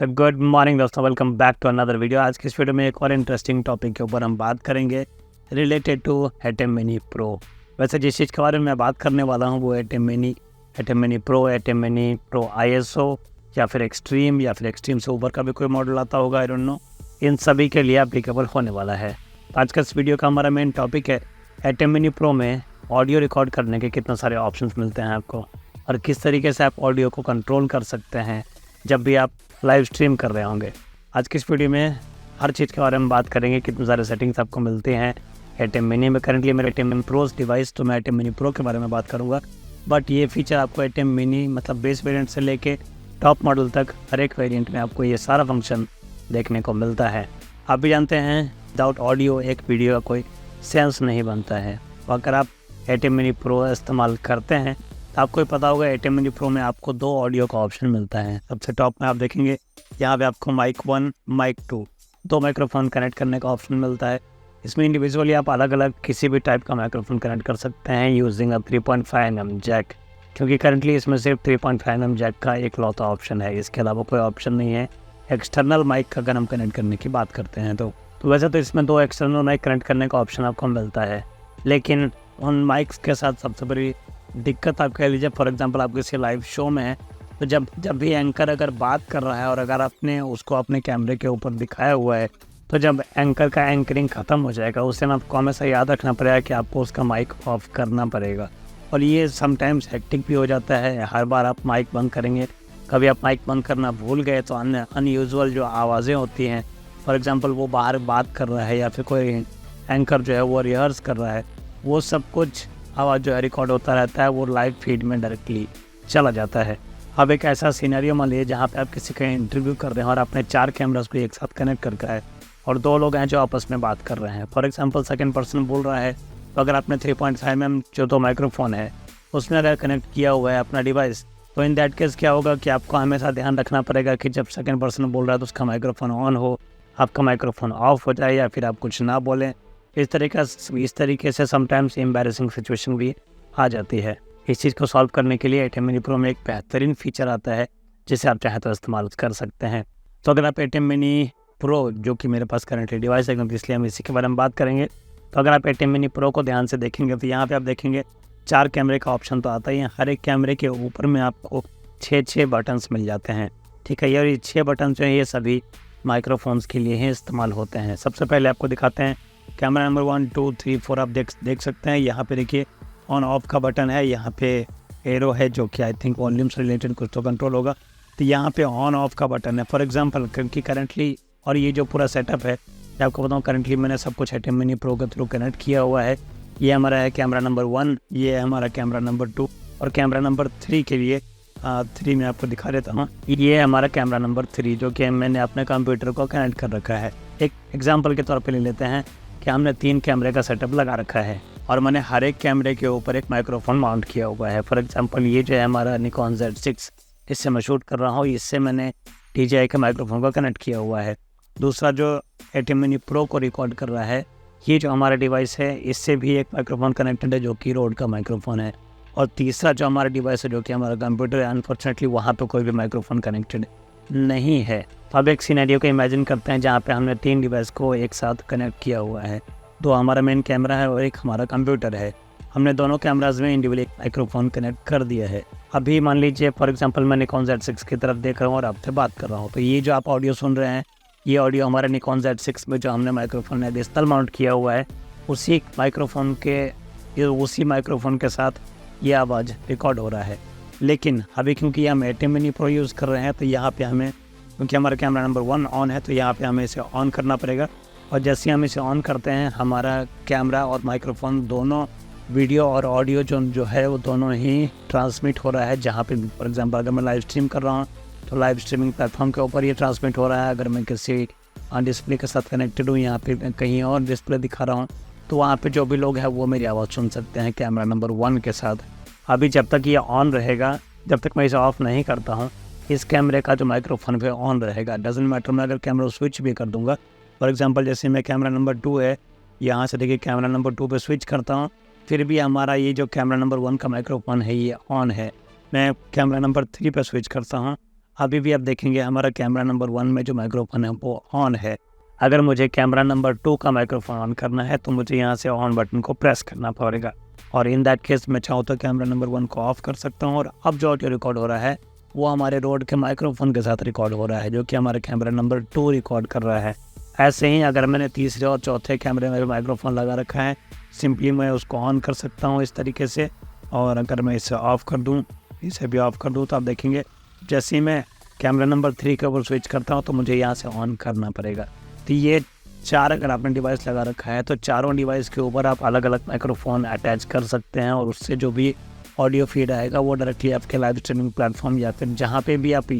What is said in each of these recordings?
तो good morning दोस्तों, welcome back to another video. आज की इस वीडियो में एक और इंटरेस्टिंग टॉपिक के ऊपर हम बात करेंगे related to atom mini pro. वैसे जिस चीज़ के बारे में मैं बात करने वाला हूँ वो atom mini pro, atom mini pro ISO या फिर एक्सट्रीम से ऊपर का भी कोई मॉडल आता होगा, आई डोंट नो, इन सभी के लिए एप्लीकेबल होने वाला है। तो आज का इस वीडियो का हमारा मेन टॉपिक है एटम मिनी प्रो में ऑडियो रिकॉर्ड करने के कितने सारे ऑप्शंस मिलते हैं आपको, और किस तरीके से आप ऑडियो को कंट्रोल कर सकते हैं जब भी आप लाइव स्ट्रीम कर रहे होंगे। आज की इस वीडियो में हर चीज़ के बारे में बात करेंगे, कितने सारे सेटिंग्स आपको मिलते हैं एटम मिनी में। करेंटली मेरे एटम मिनी प्रोज डिवाइस, तो मैं एटम मिनी प्रो के बारे में बात करूँगा, बट ये फीचर आपको एटम मिनी मतलब बेस वेरिएंट से लेके टॉप मॉडल तक हर एक वेरिएंट में आपको ये सारा फंक्शन देखने को मिलता है। आप भी जानते हैं विदाउट ऑडियो एक वीडियो का कोई सेंस नहीं बनता है। और अगर आप एटम मिनी प्रो इस्तेमाल करते हैं तो आपको पता होगा एटम मिनी प्रो में आपको 2 ऑडियो का ऑप्शन मिलता है। सबसे टॉप में आप देखेंगे यहाँ पे आपको माइक 1, माइक 2 2 माइक्रोफोन कनेक्ट करने का ऑप्शन मिलता है। इसमें इंडिविजुअली आप अलग अलग किसी भी टाइप का माइक्रोफोन कनेक्ट कर सकते हैं यूजिंग 3.5mm जैक, क्योंकि करंटली इसमें सिर्फ 3.5mm जैक का एक लौता ऑप्शन है, इसके अलावा कोई ऑप्शन नहीं है एक्सटर्नल माइक का अगर हम कनेक्ट करने की बात करते हैं तो वैसे तो इसमें 2 एक्सटर्नल माइक कनेक्ट करने का ऑप्शन आपको मिलता है, लेकिन उन माइक्स के साथ सबसे बड़ी दिक्कत आप कह लीजिए, फॉर एग्जांपल आप किसी लाइव शो में हैं तो जब भी एंकर अगर बात कर रहा है और अगर आपने उसको अपने कैमरे के ऊपर दिखाया हुआ है, तो जब एंकर का एंकरिंग ख़त्म हो जाएगा उस दिन आपको हमेशा याद रखना पड़ेगा कि आपको उसका माइक ऑफ करना पड़ेगा। और ये समटाइम्स हेक्टिक भी हो जाता है, हर बार आप माइक बंद करेंगे, कभी आप माइक बंद करना भूल गए तो अनयूजुअल जो आवाज़ें होती हैं, फॉर एग्ज़ाम्पल वो बाहर बात कर रहा है या फिर कोई एंकर जो है वो रिहर्स कर रहा है, वो सब कुछ आवाज़ जो है रिकॉर्ड होता रहता है, वो लाइव फीड में डायरेक्टली चला जाता है। अब एक ऐसा सीनरियो मान लीजिए जहाँ पे आप किसी का इंटरव्यू कर रहे हैं और आपने 4 कैमरास को एक साथ कनेक्ट करके है और 2 लोग हैं जो आपस में बात कर रहे हैं। फॉर एग्जांपल सेकंड पर्सन बोल रहा है, तो अगर आपने 3.5mm जो 2 माइक्रोफोन है उसमें अगर कनेक्ट किया हुआ है अपना डिवाइस, तो इन दैट केस क्या होगा कि आपको हमेशा ध्यान रखना पड़ेगा कि जब सेकेंड पर्सन बोल रहा है तो उसका माइक्रोफोन ऑन हो, आपका माइक्रोफोन ऑफ हो जाए या फिर आप कुछ ना बोलें। इस तरीके से समटाइम्स एम्बैरेसिंग सिचुएशन भी आ जाती है। इस चीज़ को सॉल्व करने के लिए एटम मिनी प्रो में एक बेहतरीन फीचर आता है जिसे आप चाहें तो इस्तेमाल कर सकते हैं। तो अगर आप एटम मिनी प्रो, जो कि मेरे पास करंटली डिवाइस है क्योंकि इसलिए हम इसी के बारे में बात करेंगे, तो अगर आप एटम मिनी प्रो को ध्यान से देखेंगे तो यहाँ पर आप देखेंगे 4 कैमरे का ऑप्शन तो आता ही है। हर एक कैमरे के ऊपर में आपको 6 बटन्स मिल जाते हैं, ठीक है। और ये 6 बटन जो है ये सभी माइक्रोफोन्स के लिए ही इस्तेमाल होते हैं। सबसे पहले आपको दिखाते हैं कैमरा नंबर 1, 2, 3, 4 आप देख सकते हैं। यहाँ पे देखिए ऑन ऑफ का बटन है, यहाँ पे एरो है जो कि आई थिंक वॉल्यूम से रिलेटेड कुछ तो कंट्रोल होगा, तो यहाँ पे ऑन ऑफ का बटन है। फॉर एग्जांपल क्योंकि करंटली और ये जो पूरा सेटअप है मैं आपको बताऊँ, करंटली मैंने सब कुछ एटम मिनी प्रो के थ्रू कनेक्ट किया हुआ है। ये हमारा है कैमरा नंबर 1, ये है हमारा कैमरा नंबर 2, और कैमरा नंबर 3 के लिए 3 में आपको दिखा देता हूँ, ये है हमारा कैमरा नंबर 3 जो कि मैंने अपने कंप्यूटर को कनेक्ट कर रखा है। एक एग्जाम्पल के तौर पर ले लेते हैं कि हमने 3 कैमरे का सेटअप लगा रखा है और मैंने हर एक कैमरे के ऊपर एक माइक्रोफोन माउंट किया हुआ है। फॉर एग्जांपल ये जो है हमारा निकॉन Z6, इससे मैं शूट कर रहा हूँ, इससे मैंने DJI के माइक्रोफोन को कनेक्ट किया हुआ है। दूसरा जो एटम मिनी प्रो को रिकॉर्ड कर रहा है, ये जो हमारा डिवाइस है इससे भी एक माइक्रोफोन कनेक्टेड है जो कि रोड का माइक्रोफोन है। और तीसरा जो हमारा डिवाइस है जो कि हमारा कंप्यूटर है, अनफॉर्चुनेटली वहाँ पर कोई भी माइक्रोफोन कनेक्टेड नहीं है। तो अब एक सिनेरियो को इमेजिन करते हैं जहाँ पे हमने 3 डिवाइस को एक साथ कनेक्ट किया हुआ है। 2 हमारा मेन कैमरा है और एक हमारा कंप्यूटर है। हमने दोनों कैमराज में इंडिविजुअली माइक्रोफोन कनेक्ट कर दिया है। अभी मान लीजिए फॉर एग्जांपल मैं निकॉन Z6 की तरफ देख रहा हूँ और आपसे बात कर रहा हूँ, तो ये जो आप ऑडियो सुन रहे हैं ये ऑडियो हमारे निकॉन Z6 में जो हमने माइक्रोफोन एडिशनल माउंट किया हुआ है उसी माइक्रोफोन के साथ ये आवाज़ रिकॉर्ड हो रहा है। लेकिन अभी क्योंकि हम एटम मिनी प्रो यूज़ कर रहे हैं तो यहाँ पे हमें, क्योंकि हमारा कैमरा नंबर 1 ऑन है, तो यहाँ पे हमें इसे ऑन करना पड़ेगा। और जैसे हम इसे ऑन करते हैं हमारा कैमरा और माइक्रोफोन दोनों वीडियो और ऑडियो जो है वो दोनों ही ट्रांसमिट हो रहा है। जहाँ पे फॉर एग्जांपल अगर मैं लाइव स्ट्रीम कर रहा हूँ तो लाइव स्ट्रीमिंग प्लेटफॉर्म के ऊपर ये ट्रांसमिट हो रहा है। अगर मैं किसी डिस्प्ले के साथ कनेक्टेड हूँ, यहाँ पे कहीं और डिस्प्ले दिखा रहा हूँ, तो वहाँ पे जो भी लोग हैं वो मेरी आवाज़ सुन सकते हैं कैमरा नंबर 1 के साथ। अभी जब तक ये ऑन रहेगा, जब तक मैं इसे ऑफ़ नहीं करता हूँ, इस कैमरे का जो माइक्रोफोन पे ऑन रहेगा। डजेंट मैटर मैं अगर कैमरा स्विच भी कर दूंगा, फॉर एग्जांपल जैसे मैं कैमरा नंबर 2 है, यहाँ से देखिए कैमरा नंबर 2 पे स्विच करता हूँ, फिर भी हमारा ये जो कैमरा नंबर 1 का माइक्रोफोन है ये ऑन है। मैं कैमरा नंबर 3 पे स्विच करता हूँ, अभी भी आप देखेंगे हमारा कैमरा नंबर 1 में जो माइक्रोफोन है वो ऑन है। अगर मुझे कैमरा नंबर 2 का माइक्रोफोन ऑन करना है तो मुझे यहाँ से ऑन बटन को प्रेस करना पड़ेगा, और इन दैट केस मैं चाहूँ तो कैमरा नंबर 1 को ऑफ कर सकता हूँ, और अब जो ऑडियो रिकॉर्ड हो रहा है वो हमारे रोड के माइक्रोफोन के साथ रिकॉर्ड हो रहा है, जो कि हमारे कैमरा नंबर 2 रिकॉर्ड कर रहा है। ऐसे ही अगर मैंने तीसरे और चौथे कैमरे में माइक्रोफोन लगा रखा है, सिंपली मैं उसको ऑन कर सकता हूँ इस तरीके से, और अगर मैं इसे ऑफ़ कर दूँ, इसे भी ऑफ़ कर दूँ, तो आप देखेंगे जैसे ही मैं कैमरा नंबर 3 के ऊपर स्विच करता हूँ तो मुझे यहाँ से ऑन करना पड़ेगा। तो ये 4 अगर आपने डिवाइस लगा रखा है तो चारों डिवाइस के ऊपर आप अलग अलग माइक्रोफोन अटैच कर सकते हैं, और उससे जो भी ऑडियो फीड आएगा वो डायरेक्टली आपके लाइव स्ट्रीमिंग प्लेटफॉर्म या फिर जहाँ पे भी आप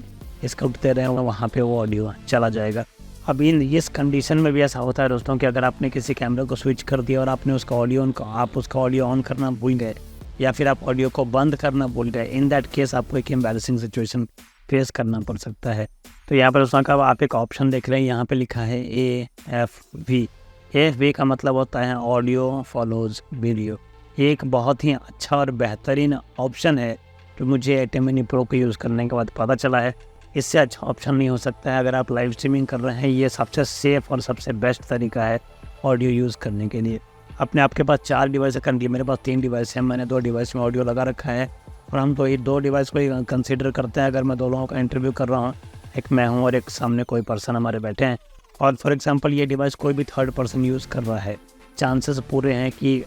इसको उठते रहे वहाँ पे वो ऑडियो चला जाएगा। अब इस कंडीशन में भी ऐसा होता है दोस्तों कि अगर आपने किसी कैमरे को स्विच कर दिया और आपने उसका ऑडियो ऑन करना भूल गए, या फिर आप ऑडियो को बंद करना भूल गए, इन दैट केस आपको एक एम्बैरेसिंग सिचुएशन फेस करना पड़ सकता है। तो यहाँ पर दोस्तों का आप एक ऑप्शन देख रहे हैं, यहाँ पे लिखा है AFV। AFV का मतलब होता है ऑडियो फॉलोज वीडियो। ये एक बहुत ही अच्छा और बेहतरीन ऑप्शन है जो मुझे ATEM Mini Pro को यूज़ करने के बाद पता चला है। इससे अच्छा ऑप्शन नहीं हो सकता है अगर आप लाइव स्ट्रीमिंग कर रहे हैं। ये सबसे सेफ़ और सबसे बेस्ट तरीका है ऑडियो यूज़ करने के लिए। अपने आपके पास 4 डिवाइस कर लिए, मेरे पास 3 डिवाइस है, मैंने 2 डिवाइस में ऑडियो लगा रखा है, और हम तो ये 2 डिवाइस को ही कंसीडर करते हैं अगर मैं 2 लोगों का इंटरव्यू कर रहा हूँ, एक मैं हूँ और एक सामने कोई पर्सन हमारे बैठे हैं, और फॉर एग्जांपल ये डिवाइस कोई भी थर्ड पर्सन यूज़ कर रहा है, चांसेस पूरे हैं कि,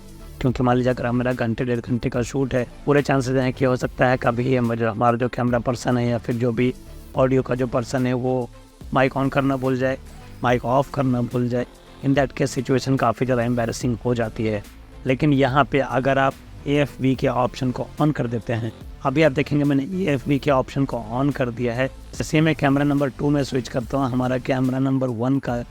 क्योंकि मान लीजिए अगर मेरा घंटे 1.5 घंटे का शूट है, पूरे चांसेस हैं कि हो सकता है कभी हमारा जो कैमरा पर्सन है या फिर जो भी ऑडियो का जो पर्सन है वो माइक ऑन करना भूल जाए, माइक ऑफ करना भूल जाए। इन दैट केस सिचुएशन काफ़ी ज़्यादा एम्बैरेसिंग हो जाती है। लेकिन यहाँ पे अगर आप AFV के ऑप्शन को ऑन कर देते हैं, अभी आप देखेंगे मैंने AFV के ऑप्शन को ऑन कर दिया है। जैसे मैं कैमरा नंबर 2 में स्विच करता हूँ, हमारा कैमरा नंबर 1 का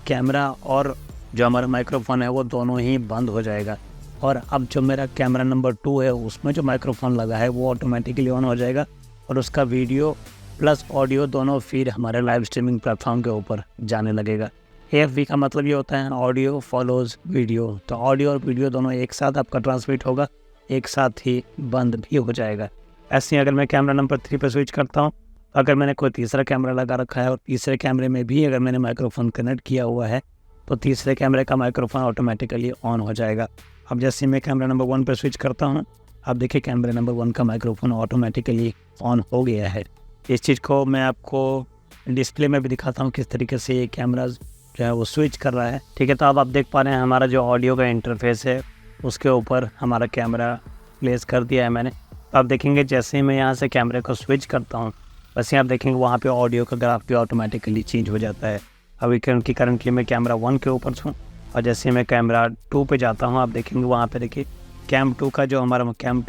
कैमरा और जो हमारा माइक्रोफोन है वो दोनों ही बंद हो जाएगा, और अब जो मेरा कैमरा नंबर 2 है उसमें जो माइक्रोफोन लगा है वो ऑटोमेटिकली ऑन हो जाएगा, और उसका वीडियो प्लस ऑडियो दोनों फीड हमारे लाइव स्ट्रीमिंग प्लेटफॉर्म के ऊपर जाने लगेगा। AFV का मतलब ये होता है ऑडियो फॉलोज वीडियो। तो ऑडियो और वीडियो दोनों एक साथ आपका ट्रांसमिट होगा, एक साथ ही बंद भी हो जाएगा। ऐसे ही अगर मैं कैमरा नंबर 3 पर स्विच करता हूँ, अगर मैंने कोई तीसरा कैमरा लगा रखा है और तीसरे कैमरे में भी अगर मैंने माइक्रोफोन कनेक्ट किया हुआ है तो तीसरे कैमरे का माइक्रोफोन ऑटोमेटिकली ऑन हो जाएगा। अब जैसे मैं कैमरा नंबर 1 पर स्विच करता हूँ, अब देखिए कैमरा नंबर 1 का माइक्रोफोन ऑटोमेटिकली ऑन हो गया है। इस चीज़ को मैं आपको डिस्प्ले में भी दिखाता हूँ किस तरीके से ये कैमरा जो है वो स्विच कर रहा है। ठीक है, तो अब आप देख पा रहे हैं हमारा जो ऑडियो का इंटरफेस है उसके ऊपर हमारा कैमरा प्लेस कर दिया है मैंने। तो आप देखेंगे जैसे ही मैं यहाँ से कैमरे को स्विच करता हूँ वैसे आप देखेंगे वहाँ पे ऑडियो का ग्राफ भी ऑटोमेटिकली चेंज हो जाता है। अभी करंटली मैं कैमरा 1 के ऊपर हूँ, और जैसे मैं कैमरा 2 पे जाता हूँ आप देखेंगे वहाँ पे देखिए कैम 2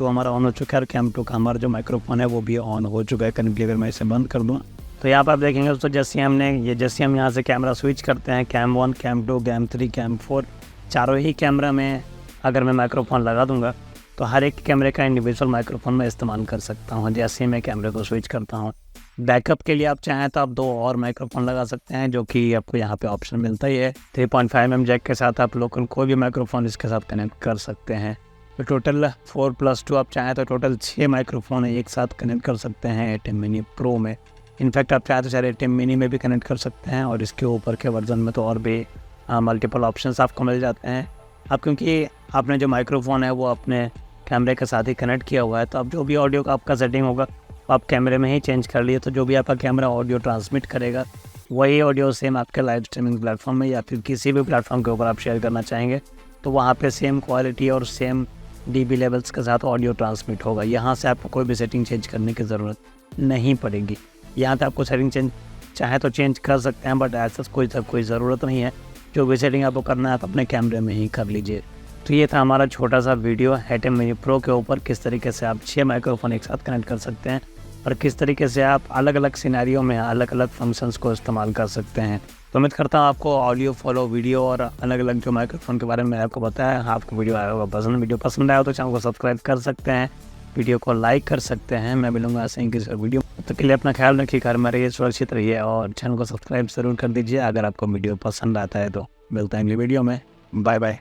हमारा ऑन हो चुका है, और कैम 2 का हमारा जो माइक्रोफोन है वो भी ऑन हो चुका है। करंटली अगर मैं इसे बंद कर दूँ तो यहाँ पर आप देखेंगे दोस्तों जैसे हम यहाँ से कैमरा स्विच करते हैं, कैम 1, कैम 2, कैम 3, कैम 4, चारों ही कैमरा में अगर मैं माइक्रोफोन लगा दूंगा तो हर एक कैमरे का इंडिविजुअल माइक्रोफोन मैं इस्तेमाल कर सकता हूँ। जैसे मैं कैमरे को स्विच करता हूँ, बैकअप के लिए आप चाहें तो आप 2 और माइक्रोफोन लगा सकते हैं, जो कि आपको यहाँ पे ऑप्शन मिलता ही है। 3.5mm जैक के साथ आप लोकल कोई भी माइक्रोफोन इसके साथ कनेक्ट कर सकते हैं। तो टोटल 4+2 आप चाहें तो टोटल 6 माइक्रोफोन एक साथ कनेक्ट कर सकते हैं ATEM Mini Pro में। इनफैक्ट आप चाहे तो सारे ATEM Mini में भी कनेक्ट कर सकते हैं, और इसके ऊपर के वर्जन में तो और भी मल्टीपल ऑप्शंस आपको मिल जाते हैं। अब क्योंकि आपने जो माइक्रोफोन है वो अपने कैमरे के साथ ही कनेक्ट किया हुआ है, तो अब जो भी ऑडियो का आपका सेटिंग होगा आप कैमरे में ही चेंज कर लिए, तो जो भी आपका कैमरा ऑडियो ट्रांसमिट करेगा वही ऑडियो सेम आपके लाइव स्ट्रीमिंग प्लेटफॉर्म में या फिर किसी भी प्लेटफॉर्म के ऊपर आप शेयर करना चाहेंगे तो वहाँ पे सेम क्वालिटी और सेम dB लेवल्स के साथ ऑडियो ट्रांसमिट होगा। यहाँ से आपको कोई भी सेटिंग चेंज करने की ज़रूरत नहीं पड़ेगी। यहाँ पे आपको सेटिंग चाहे तो चेंज कर सकते हैं, बट ऐसा कोई ज़रूरत नहीं है। जो भी सेटिंग आपको करना है आप अपने कैमरे में ही कर लीजिए। तो ये था हमारा छोटा सा वीडियो ATEM Mini Pro के ऊपर, किस तरीके से आप 6 माइक्रोफोन एक साथ कनेक्ट कर सकते हैं और किस तरीके से आप अलग अलग सिनेरियो में अलग अलग फंक्शंस को इस्तेमाल कर सकते हैं। तो उम्मीद करता हूँ आपको ऑडियो फॉलो वीडियो और अलग अलग जो माइक्रोफोन के बारे में आपको बताया आपको वीडियो आया होगा पसंद। वीडियो पसंद आया तो चैनल को सब्सक्राइब कर सकते हैं, वीडियो को लाइक कर सकते हैं। मैं मिलूंगा ऐसे ही किसी वीडियो, तो के लिए अपना ख्याल रखिए, घर में रहिए, सुरक्षित रहिए और चैनल को सब्सक्राइब ज़रूर कर दीजिए अगर आपको वीडियो पसंद आता है। तो मिलते हैं अगली वीडियो में, बाय बाय।